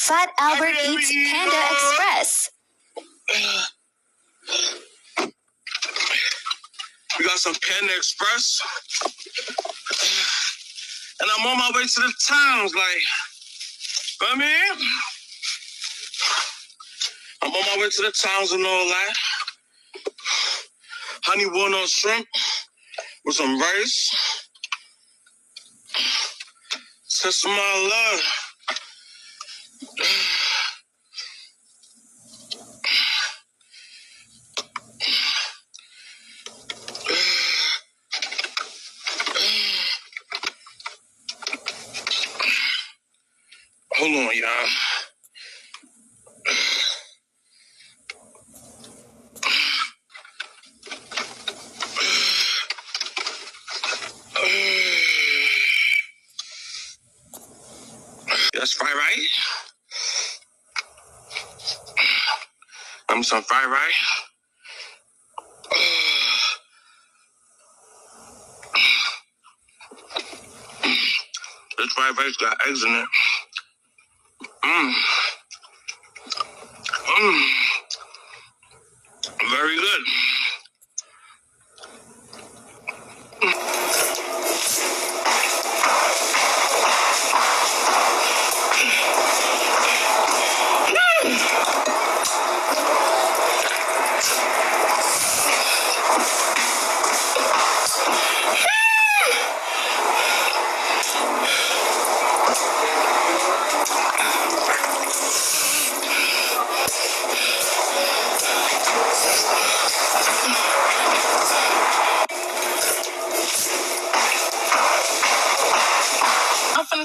Fat Albert eats Panda Express. We got some Panda Express. And I'm on my way to the towns, like, I mean, I'm on my way to the towns and all that. Honey walnut shrimp with some rice. Test my love. Hold on, y'all. That's fried rice. Some fried rice. This fried rice got eggs in it. Very good.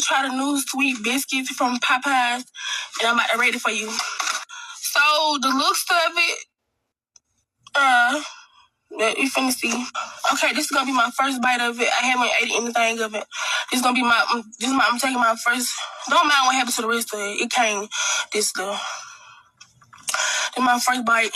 Try the new sweet biscuits from Popeyes, and I'm about to rate it for you. So the looks of it, you finna see. Okay, this is gonna be my first bite of it. I haven't ate anything of it. This is gonna be I'm taking my first. Don't mind what happened to the rest of it. It came this good. This my first bite.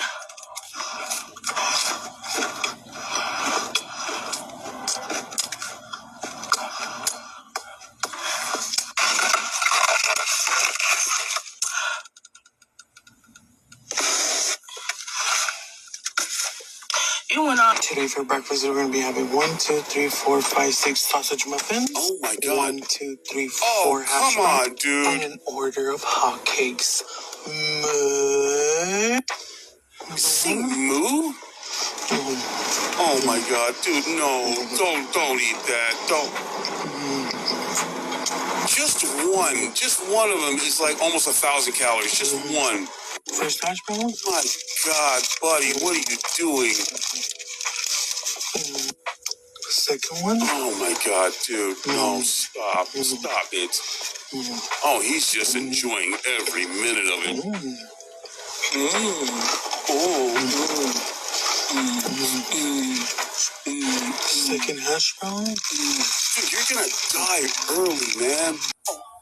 Today for breakfast, we're going to be having 1, 2, 3, 4, 5, 6 sausage muffins. Oh my God. 1, 2, 3, 4 hash browns. Come on, dude. And an order of hotcakes. Sing moo? Oh my God, dude, no. Don't eat that. Don't. Just one of them is like almost 1,000 calories. Just one. First hash browns? My God, buddy, what are you doing? Second one? Oh my God, dude. No, stop it. Oh, he's just enjoying every minute of it. Second hash brown? Dude, you're gonna die early, man.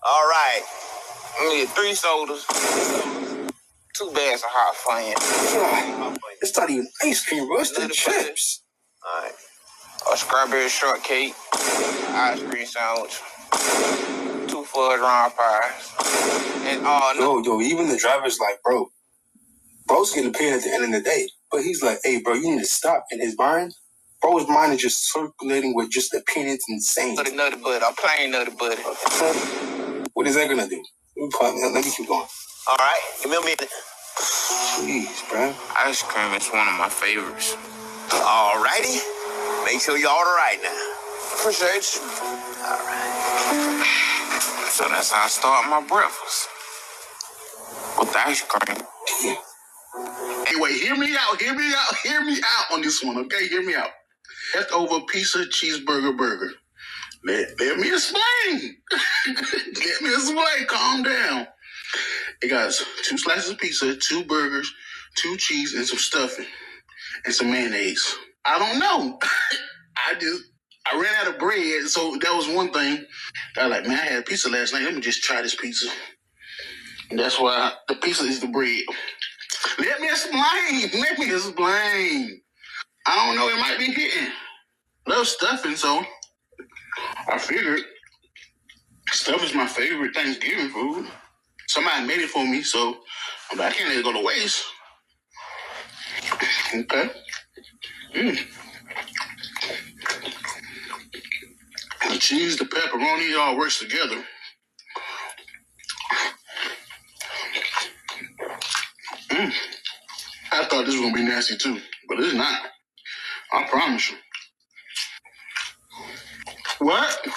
All right. I need 3 sodas, 2 bags of hot fun. It's not even ice cream, bro. It's the chips. All right. A strawberry shortcake, ice cream sandwich, 2 fudge round pies, and Yo, even the driver's like, bro's getting paid at the end of the day. But he's like, hey, bro, you need to stop. In his mind, bro's mind is just circulating with just opinions and saying. For the nutty butter, a plain nutty butter. What is that gonna do? Let me keep going. All right, give me a minute. Jeez, bro. Ice cream is one of my favorites. All righty. Make sure you order right now. Appreciate you. All right. So that's how I start my breakfast. With the ice cream. Anyway, hear me out on this one, okay? Hear me out. Leftover pizza, cheeseburger, burger. Let me explain. Let me explain. Calm down. It got 2 slices of pizza, 2 burgers, 2 cheese, and some stuffing, and some mayonnaise. I don't know. I ran out of bread, so that was one thing. I was like, man, I had pizza last night. Let me just try this pizza. And that's why the pizza is the bread. Let me explain. I don't know, it might be hitting. Love stuffing, so I figured stuff is my favorite Thanksgiving food. Somebody made it for me, so I'm like, I can't let it go to waste. Okay. The cheese, the pepperoni, it all works together. I thought this was going to be nasty too, but it's not. I promise you. What?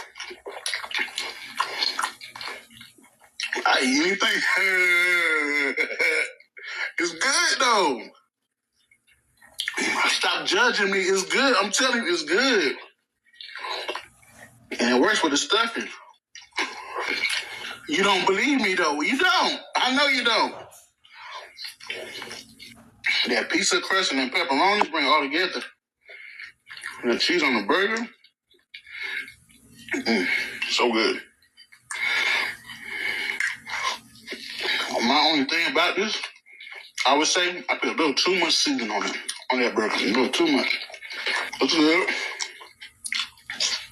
I eat anything. It's good though. Stop judging me. It's good. I'm telling you, it's good. And it works with the stuffing. You don't believe me though. You don't. I know you don't. That pizza crust and that pepperoni bring it all together. And the cheese on the burger. So good. My only thing about this, I would say I put a little too much seasoning on it, on that burger. A little too much. That's good.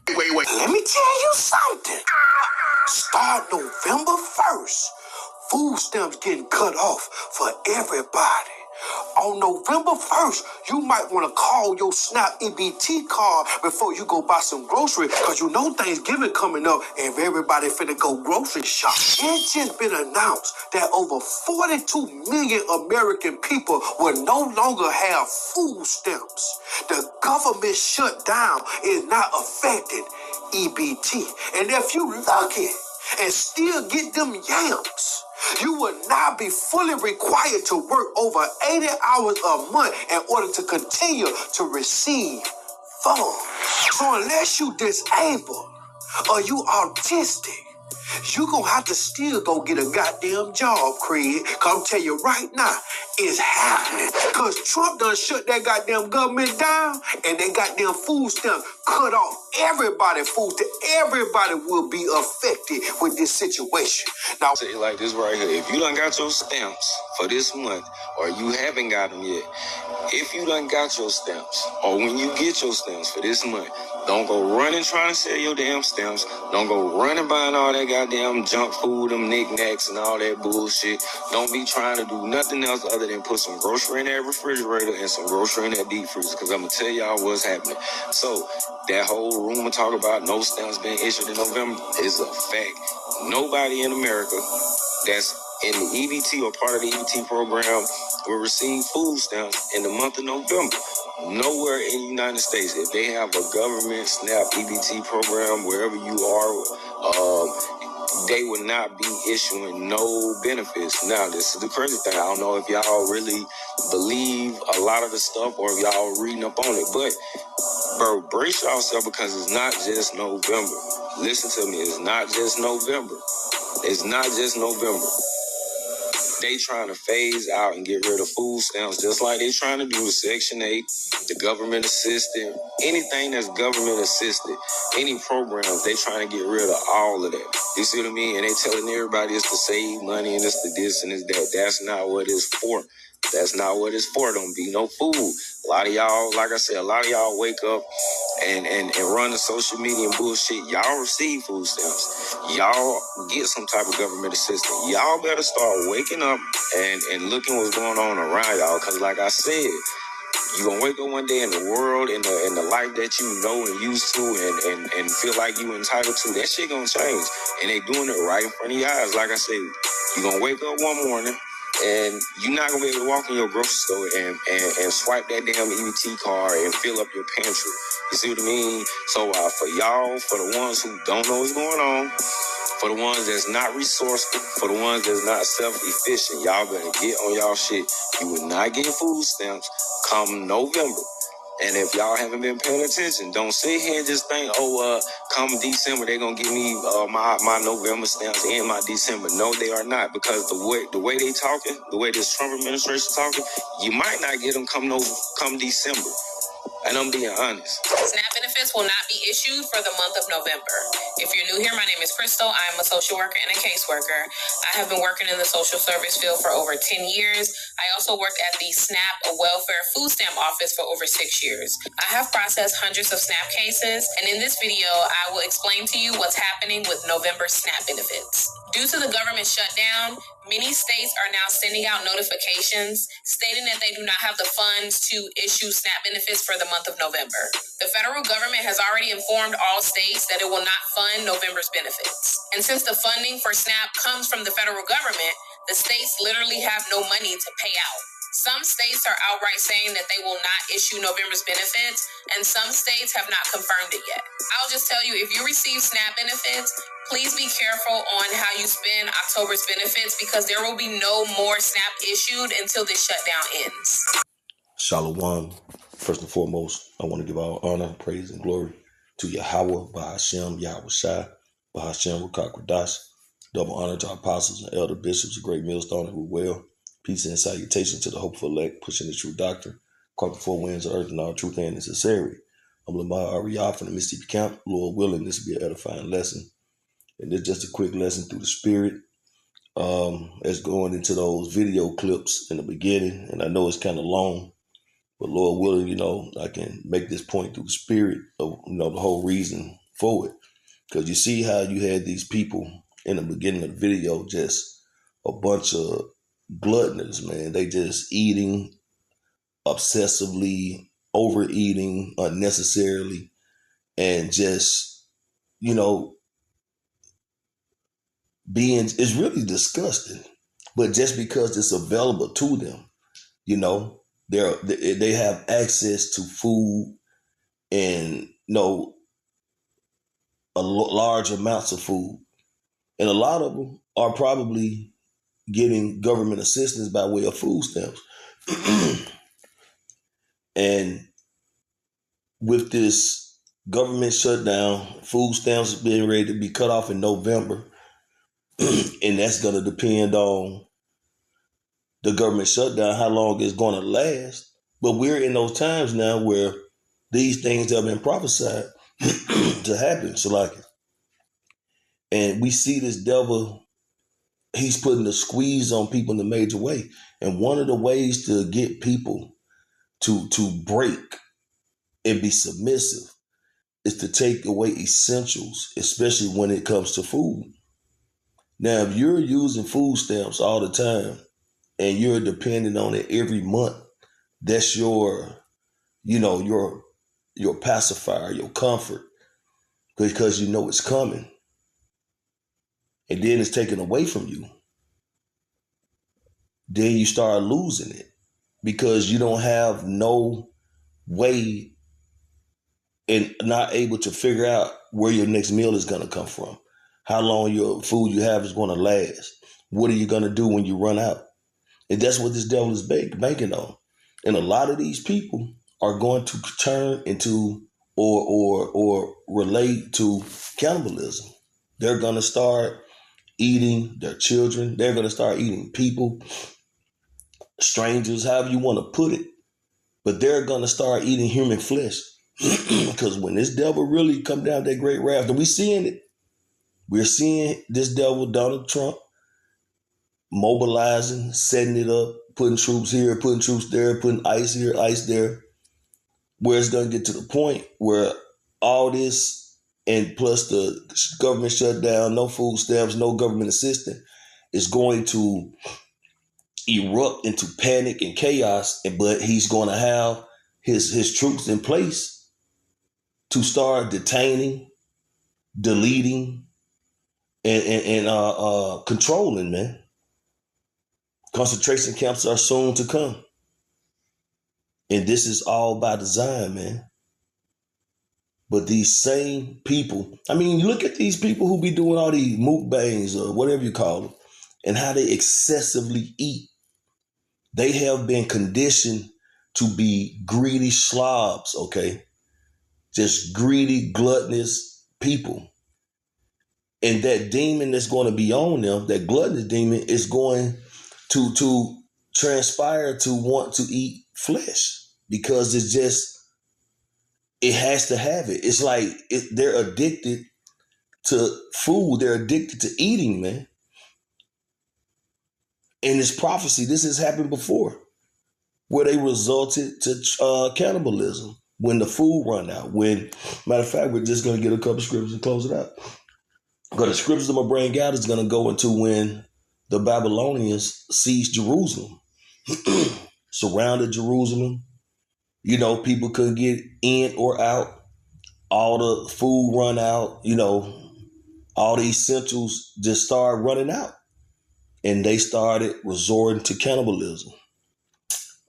Wait. Let me tell you something. Start November 1st. Food stamps getting cut off for everybody. On November 1st, you might want to call your SNAP EBT card before you go buy some groceries, because you know Thanksgiving coming up and everybody finna go grocery shop. It's just been announced that over 42 million American people will no longer have food stamps. The government shutdown is not affecting EBT. And if you lucky and still get them yams, you will now be fully required to work over 80 hours a month in order to continue to receive funds. So unless you disabled or you autistic, you gonna have to still go get a goddamn job, Craig. Cause I'm tell you right now, it's happening. Cause Trump done shut that goddamn government down and they goddamn food stamps cut off everybody food. Everybody will be affected with this situation. Now, say it like this right here. If you done got your stamps for this month or you haven't got them yet, if you done got your stamps or when you get your stamps for this month, don't go running trying to sell your damn stamps. Don't go running buying all that goddamn junk food, them knickknacks and all that bullshit. Don't be trying to do nothing else other than put some grocery in that refrigerator and some grocery in that deep freezer, because I'm going to tell y'all what's happening. So that whole rumor talk about no stamps being issued in November is a fact. Nobody in America that's in the EBT or part of the EBT program will receive food stamps in the month of November. Nowhere in the United States, if they have a government SNAP EBT program, wherever you are, they would not be issuing no benefits. Now, this is the crazy thing. I don't know if y'all really believe a lot of the stuff or if y'all reading up on it, but bro, brace yourself, because it's not just November. Listen to me, it's not just November. It's not just November. They trying to phase out and get rid of food stamps just like they trying to do with Section 8, the government assisted, anything that's government assisted, any programs, they trying to get rid of all of that. You see what I mean? And they telling everybody it's to save money and it's to this and it's that. That's not what it's for. That's not what it's for. Don't be no fool. A lot of y'all, like I said, a lot of y'all wake up and run the social media and bullshit. Y'all receive food stamps. Y'all get some type of government assistance. Y'all better start waking up and looking what's going on around y'all. Because like I said, you gonna wake up one day in the world, in the life that you know and used to and feel like you entitled to, that shit gonna change. And they doing it right in front of your eyes. Like I said, you gonna wake up one morning and you're not gonna be able to walk in your grocery store and swipe that damn EBT card and fill up your pantry. You see what I mean? So for y'all, for the ones who don't know what's going on, for the ones that's not resourceful, for the ones that's not self-efficient, y'all better get on y'all shit. You will not get food stamps come November. And if y'all haven't been paying attention, don't sit here and just think, come December, they're going to give me my November stamps and my December. No, they are not, because the way they talking, the way this Trump administration talking, you might not get them come December. And I'm being honest. SNAP benefits will not be issued for the month of November. If you're new here, my name is Crystal. I'm a social worker and a caseworker. I have been working in the social service field for over 10 years. I also worked at the SNAP Welfare Food Stamp Office for over 6 years. I have processed hundreds of SNAP cases, and in this video, I will explain to you what's happening with November SNAP benefits. Due to the government shutdown, many states are now sending out notifications stating that they do not have the funds to issue SNAP benefits for the month of November. The federal government has already informed all states that it will not fund November's benefits. And since the funding for SNAP comes from the federal government, the states literally have no money to pay out. Some states are outright saying that they will not issue November's benefits, and some states have not confirmed it yet. I'll just tell you, if you receive SNAP benefits, please be careful on how you spend October's benefits because there will be no more SNAP issued until this shutdown ends. Shalom. First and foremost, I want to give all honor, praise, and glory to Yahweh, Bahashem, Yahweh Shai, Bahashem, Rukak Radash. Double honor to our apostles and elder bishops, a great millstone who well. Peace and salutation to the hopeful elect, pushing the true doctrine, caught the four winds of earth and all truth and necessary. I'm Lamar Ariyah from the Mississippi Camp. Lord willing, this will be an edifying lesson. And it's just a quick lesson through the spirit. As going into those video clips in the beginning, and I know it's kind of long, but Lord willing, I can make this point through the spirit of, the whole reason for it. Because you see how you had these people in the beginning of the video, just a bunch of gluttonous, man. They just eating obsessively, overeating unnecessarily, and just, it's really disgusting. But just because it's available to them, they have access to food and large amounts of food, and a lot of them are probably getting government assistance by way of food stamps. And with this government shutdown, food stamps being ready to be cut off in November, and that's going to depend on the government shutdown, how long it's going to last. But we're in those times now where these things have been prophesied to happen. And we see this devil, he's putting a squeeze on people in a major way. And one of the ways to get people to break and be submissive is to take away essentials, especially when it comes to food. Now, if you're using food stamps all the time and you're dependent on it every month, that's your pacifier, your comfort, because it's coming. And then it's taken away from you. Then you start losing it because you don't have no way and not able to figure out where your next meal is going to come from, how long your food you have is going to last. What are you going to do when you run out? And that's what this devil is banking on. And a lot of these people are going to turn into or relate to cannibalism. They're going to start eating their children. They're going to start eating people, strangers, however you want to put it. But they're going to start eating human flesh. Because when this devil really come down that great wrath, and we're seeing it. We're seeing this devil, Donald Trump, mobilizing, setting it up, putting troops here, putting troops there, putting ice here, ice there, where it's going to get to the point where all this, and plus the government shutdown, no food stamps, no government assistance, is going to erupt into panic and chaos. But he's going to have his troops in place to start detaining, deleting, and controlling, man. Concentration camps are soon to come. And this is all by design, man. But these same people, you look at these people who be doing all these mukbangs or whatever you call them, and how they excessively eat. They have been conditioned to be greedy slobs, okay? Just greedy, gluttonous people. And that demon that's going to be on them, that gluttonous demon, is going to transpire to want to eat flesh because it has to have it. It's like they're addicted to food. They're addicted to eating, man. And it's prophecy. This has happened before where they resulted to cannibalism when the food run out. Matter of fact, we're just going to get a couple scriptures and close it out. Because the scriptures I'm going to bring out is going to go into when the Babylonians seized Jerusalem, surrounded Jerusalem. You know, people couldn't get in or out. All the food run out. You know, all the essentials just started running out. And they started resorting to cannibalism.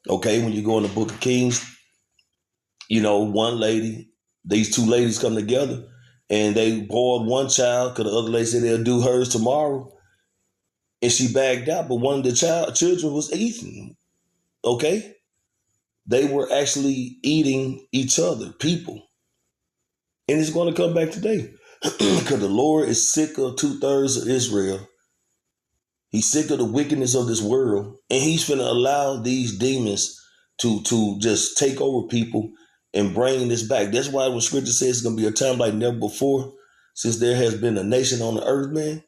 Okay, when you go in the Book of Kings, you know, one lady, these two ladies come together and they boiled one child because the other lady said they'll do hers tomorrow. And she bagged out, but one of the children was eating. Okay? They were actually eating each other, people. And it's going to come back today because the Lord is sick of 2/3 of Israel. He's sick of the wickedness of this world. And he's going to allow these demons to just take over people and bring this back. That's why when scripture says it's going to be a time like never before, since there has been a nation on the earth, man,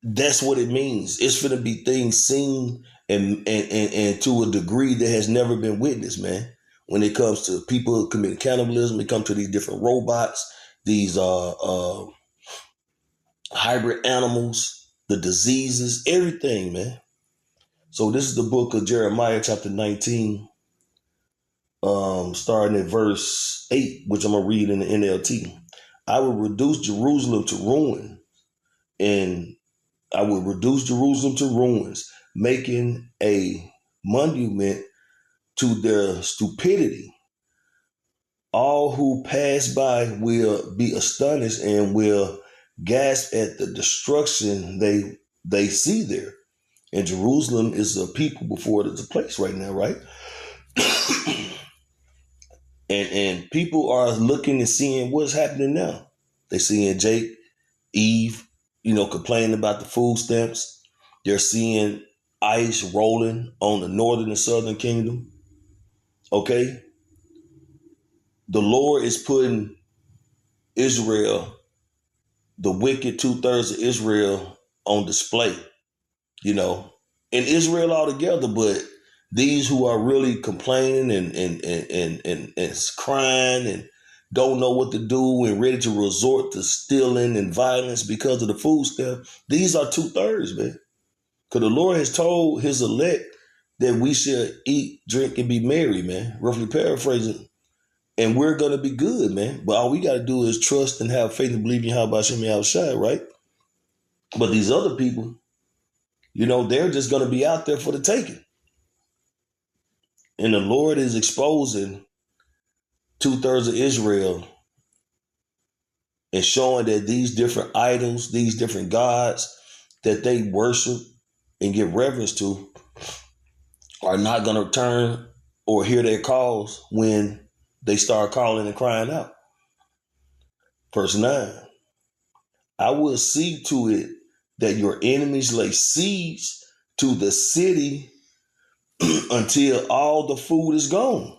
that's what it means. It's going to be things seen and to a degree that has never been witnessed, man. When it comes to people committing cannibalism, it comes to these different robots, these hybrid animals, the diseases, everything, man. So this is the book of Jeremiah, chapter 19, starting at verse 8, which I'm going to read in the NLT. I will reduce Jerusalem to ruin, and I will reduce Jerusalem to ruins, making a monument to their stupidity. All who pass by will be astonished and will gasp at the destruction they see there. And Jerusalem is a people before it's a place right now, right? and people are looking and seeing what's happening now. They're seeing Jake, Eve, you know, complaining about the food stamps. They're seeing ice rolling on the northern and southern kingdom. Okay? The Lord is putting Israel, the wicked 2/3 of Israel, on display, you know, and Israel altogether, but these who are really complaining and crying and don't know what to do and ready to resort to stealing and violence because of the food stamp, these are 2/3, man. Because the Lord has told his elect that we should eat, drink, and be merry, man. Roughly paraphrasing. And we're going to be good, man. But all we got to do is trust and have faith and believe in how about Shem outside, right? But these other people, you know, they're just going to be out there for the taking. And the Lord is exposing 2/3 of Israel and showing that these different idols, these different gods that they worship and give reverence to are not going to turn or hear their calls when they start calling and crying out. Verse 9, I will see to it that your enemies lay siege to the city until all the food is gone.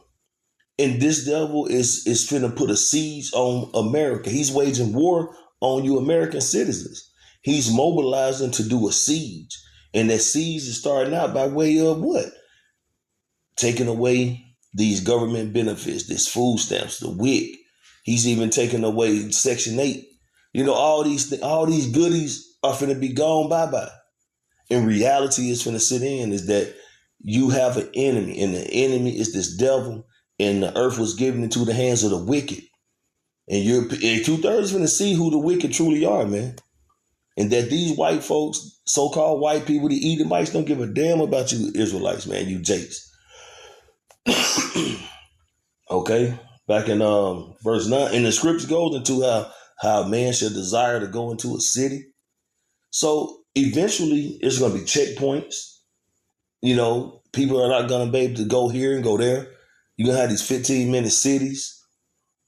And this devil is finna put a siege on America. He's waging war on you American citizens. He's mobilizing to do a siege. And that siege is starting out by way of what? Taking away these government benefits, this food stamps, the WIC. He's even taking away Section 8. You know, all these goodies are finna be gone bye-bye. In reality, it's finna sit in is that you have an enemy, and the enemy is this devil, and the earth was given into the hands of the wicked. And 2/3 finna see who the wicked truly are, man. And that these white folks, so-called white people, the Edomites, don't give a damn about you Israelites, man, you Jakes. Okay, back in verse 9, and the scripture goes into how man should desire to go into a city. So eventually it's going to be checkpoints. You know, people are not going to be able to go here and go there. You're going to have these 15-minute cities.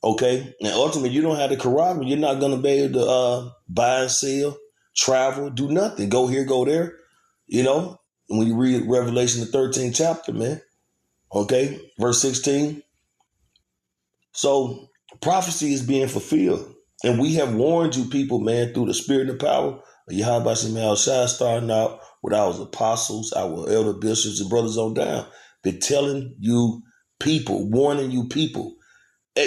Okay, and ultimately you don't have the corral. You're not going to be able to buy and sell, travel, do nothing. Go here, go there. You know, when you read Revelation, the 13th chapter, man. Okay, verse 16. So prophecy is being fulfilled. And we have warned you people, man, through the spirit and the power of Yahweh Shem Shai, starting out with our apostles, our elder bishops and brothers on down. Been telling you people, warning you people.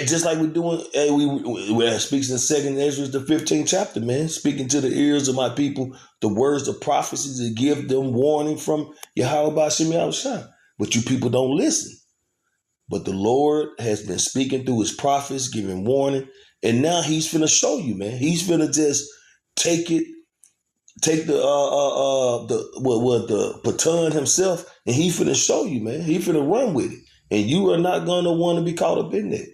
Just like we're doing, we speaks in 2nd Ezra, the 15th chapter, man. Speaking to the ears of my people, the words of prophecy to give them warning from Yahweh Ba'ashem Yahushua. But you people don't listen. But the Lord has been speaking through his prophets, giving warning. And now he's finna show you, man. He's finna just take the baton himself, and he finna show you, man. He finna run with it. And you are not gonna want to be caught up in that.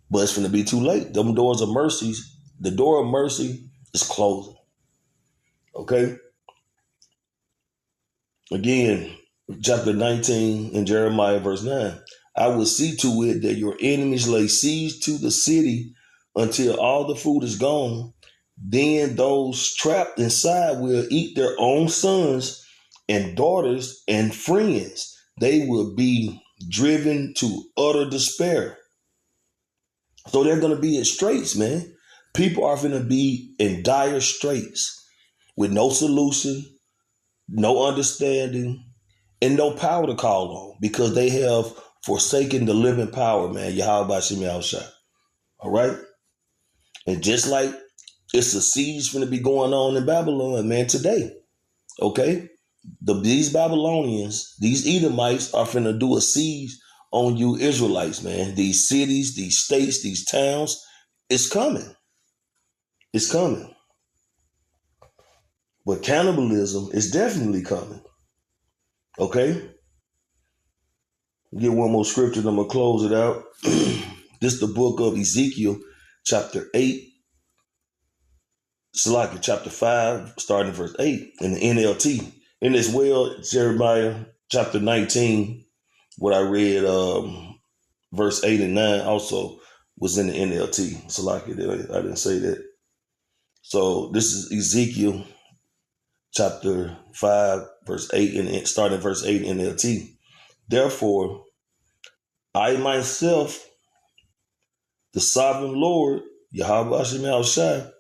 But it's going to be too late. Them doors of mercies, the door of mercy is closing. Okay? Again, chapter 19 in Jeremiah verse 9. I will see to it that your enemies lay siege to the city until all the food is gone. Then those trapped inside will eat their own sons and daughters and friends. They will be driven to utter despair. So they're going to be in straits, man. People are going to be in dire straits with no solution, no understanding, and no power to call on because they have forsaken the living power, man. Yahweh Ba'ashem Yahushua. All right? And just like it's a siege going to be going on in Babylon, man, today. Okay? These Babylonians, these Edomites are finna do a siege on you Israelites, man. These cities, these states, these towns, it's coming. It's coming. But cannibalism is definitely coming. Okay? Get one more scripture and I'm going to close it out. This is the book of Ezekiel, chapter 8. Salaki, chapter 5, starting verse 8 in the NLT. And as well, Jeremiah, chapter 19, what I read, verse 8 and 9 also was in the NLT. Salaki, I didn't say that. So this is Ezekiel, chapter 5, verse 8, and starting verse 8 NLT. Therefore, I myself, the sovereign Lord, Yahweh Hashem Yahushua,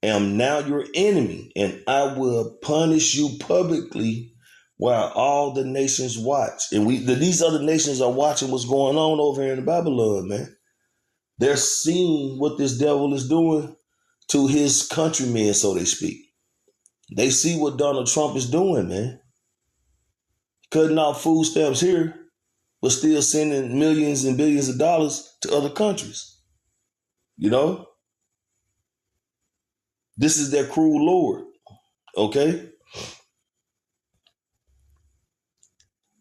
am now your enemy, and I will punish you publicly while all the nations watch. And these other nations are watching what's going on over here in Babylon, man. They're seeing what this devil is doing to his countrymen, so they speak. They see what Donald Trump is doing, man. Cutting off food stamps here, but still sending millions and billions of dollars to other countries. You know? This is their cruel Lord. Okay?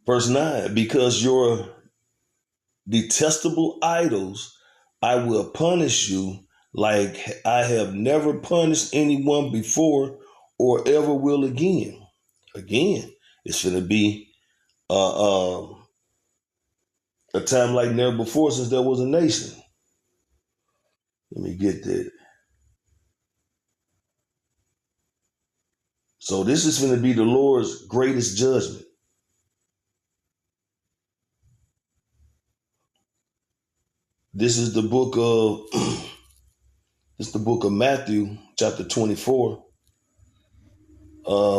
Verse 9, because your detestable idols, I will punish you like I have never punished anyone before or ever will again. Again, it's going to be a time like never before since there was a nation. Let me get that. So this is going to be the Lord's greatest judgment. This is the book of Matthew, chapter 24,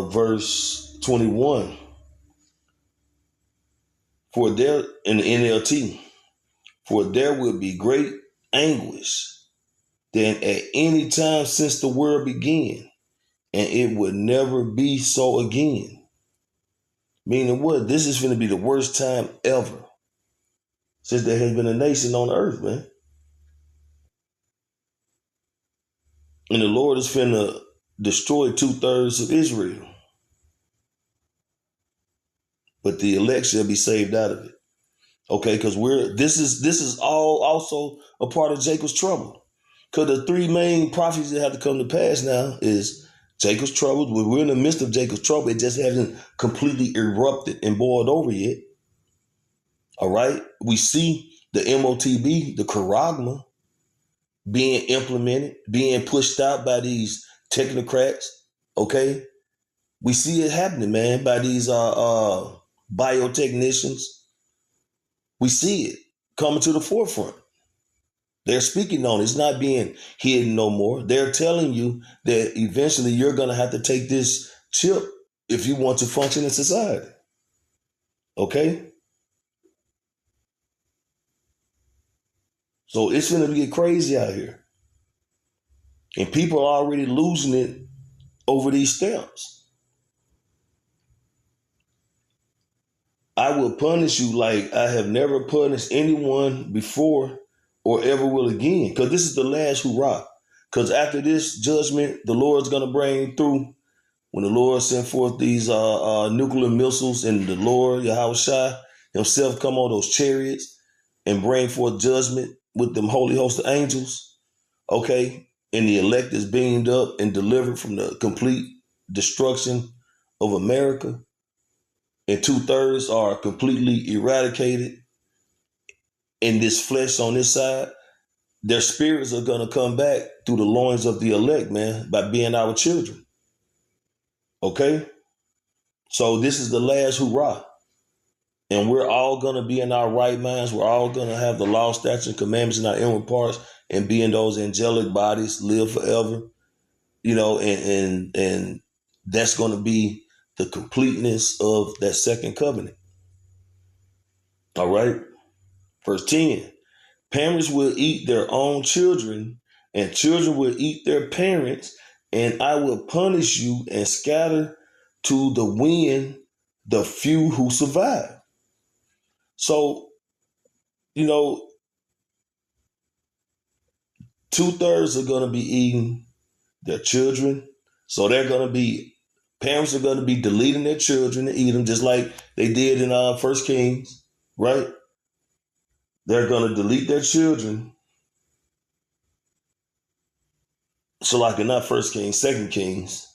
verse 21. For there, in the NLT, for there will be great anguish than at any time since the world began, and it would never be so again. Meaning what? This is going to be the worst time ever since there has been a nation on earth, man. And the Lord is finna destroy 2/3 of Israel. But the elect shall be saved out of it. Okay, because this is all also a part of Jacob's trouble. Because the three main prophecies that have to come to pass now is Jacob's trouble. We're in the midst of Jacob's trouble. It just hasn't completely erupted and boiled over yet. All right. We see the MOTB, the charagma, being implemented, being pushed out by these technocrats. Okay. We see it happening, man, by these biotechnicians. We see it coming to the forefront. They're speaking on it. It's not being hidden no more. They're telling you that eventually you're going to have to take this chip if you want to function in society. Okay? So it's going to get crazy out here. And people are already losing it over these stamps. I will punish you like I have never punished anyone before or ever will again. Because this is the last hurrah. Because after this judgment, the Lord's going to bring through, when the Lord sent forth these nuclear missiles, and the Lord, Yahushua himself, come on those chariots and bring forth judgment with them holy host of angels, okay? And the elect is beamed up and delivered from the complete destruction of America. And 2/3 are completely eradicated. And this flesh on this side, their spirits are going to come back through the loins of the elect, man, by being our children. Okay? So this is the last hurrah. And we're all going to be in our right minds. We're all going to have the law, statutes, and commandments in our inward parts and be in those angelic bodies, live forever. You know, and that's going to be the completeness of that second covenant. All right? Verse 10. Parents will eat their own children, and children will eat their parents, and I will punish you and scatter to the wind the few who survive. So, you know, 2/3 are going to be eating their children. So parents are going to be deleting their children to eat them, just like they did in 1 Kings, right? They're going to delete their children. So like in not 1 Kings, 2 Kings.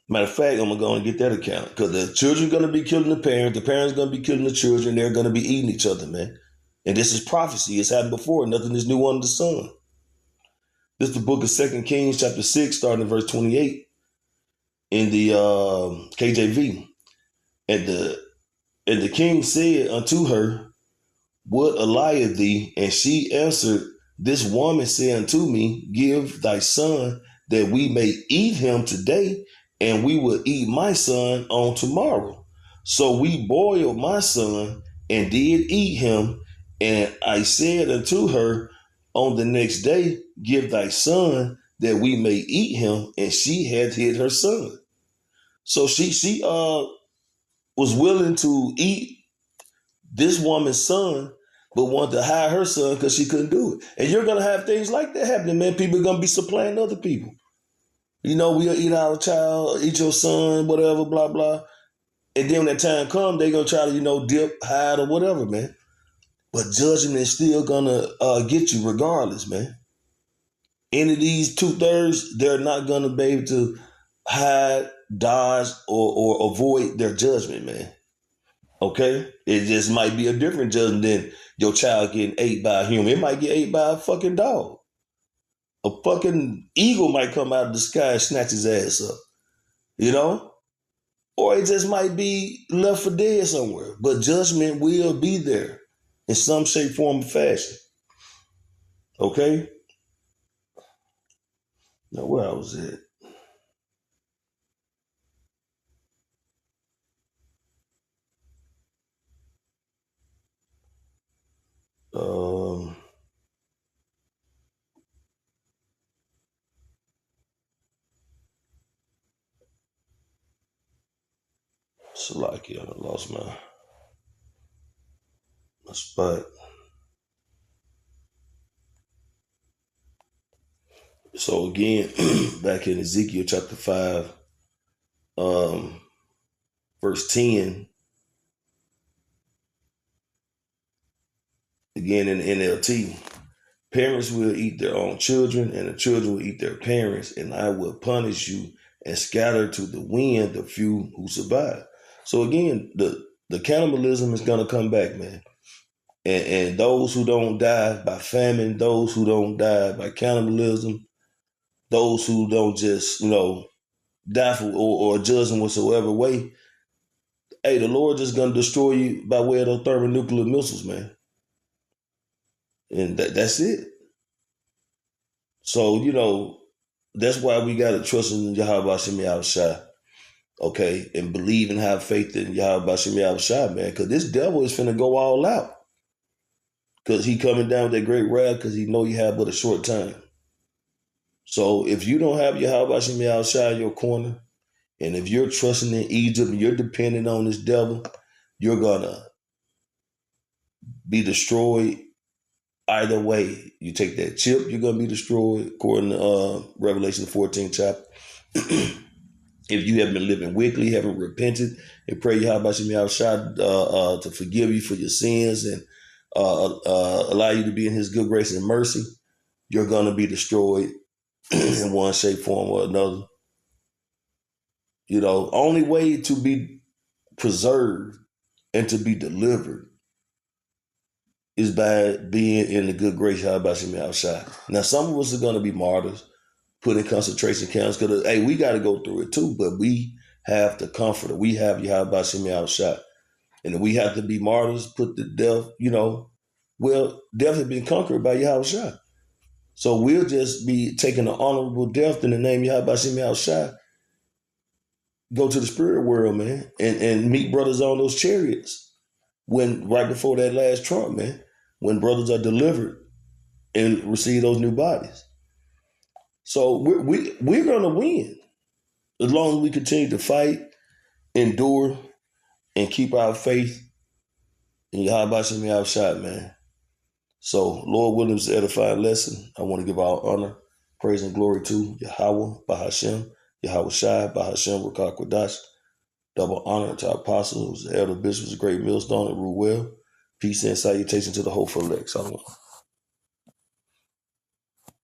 Matter of fact, I'm going to go and get that account, because the children are going to be killing the parents are going to be killing the children, they're going to be eating each other, man. And this is prophecy. It's happened before. Nothing is new under the sun. This is the book of 2 Kings, chapter 6, starting in verse 28 in the KJV. And the king said unto her, what allieth thee? And she answered, this woman said unto me, give thy son that we may eat him today, and we will eat my son on tomorrow. So we boiled my son and did eat him. And I said unto her on the next day, give thy son that we may eat him. And she had hid her son. So she was willing to eat this woman's son, but wanted to hide her son because she couldn't do it. And you're going to have things like that happening, man. People are going to be supplanting other people. You know, we'll eat our child, eat your son, whatever, blah, blah. And then when that time comes, they're going to try to, dip, hide, or whatever, man. But judgment is still going to get you regardless, man. Any of these 2/3, they're not going to be able to hide, dodge, or avoid their judgment, man. Okay? It just might be a different judgment than your child getting ate by a human. It might get ate by a fucking dog. A fucking eagle might come out of the sky and snatch his ass up. You know? Or it just might be left for dead somewhere. But judgment will be there in some shape, form, or fashion. Okay? Now, where I was at? Salakia, I lost my spot. So again, back in Ezekiel chapter 5, verse 10, again in the NLT, parents will eat their own children, and the children will eat their parents, and I will punish you and scatter to the wind the few who survive. So again, the cannibalism is going to come back, man. And those who don't die by famine, those who don't die by cannibalism, those who don't just, die for or judge in whatsoever way, hey, the Lord just going to destroy you by way of those thermonuclear missiles, man. And that's it. So, that's why we got to trust in Yahweh Shem Yahushua, okay, and believe and have faith in Yahweh Shem Yahushua, man, because this devil is finna go all out. Because he coming down with that great wrath because he know you have but a short time. So if you don't have Yahweh Hashem outside your corner, and if you're trusting in Egypt and you're depending on this devil, you're going to be destroyed either way. You take that chip, you're going to be destroyed, according to Revelation 14 chapter. If you have been living wickedly, haven't repented, and pray Yahweh Hashem outside to forgive you for your sins and allow you to be in his good grace and mercy, you're going to be destroyed in one shape, form, or another. You know, only way to be preserved and to be delivered is by being in the good grace of Hashem outside. Now, some of us are going to be martyrs, put in concentration camps, because, hey, we got to go through it too, but we have the comforter. We have Yahweh Hashem outside. And if we have to be martyrs, put to death, you know, well, death has been conquered by Yahweh Shai. So we'll just be taking an honorable death in the name of Yahweh Hashem outside. Go to the spirit world, man, and meet brothers on those chariots when right before that last trump, man, when brothers are delivered and receive those new bodies. So we're going to win as long as we continue to fight, endure, and keep our faith in Yahweh Hashem outside, man. So Lord Williams' edifying lesson, I want to give all honor, praise, and glory to Yahweh Bahashem, Yahweh Shai, Bahashem, Rakah Kwadash. Double honor to our apostles, the elder bishops, great millstone, and rule well. Peace and salutation to the whole elect. Salawam.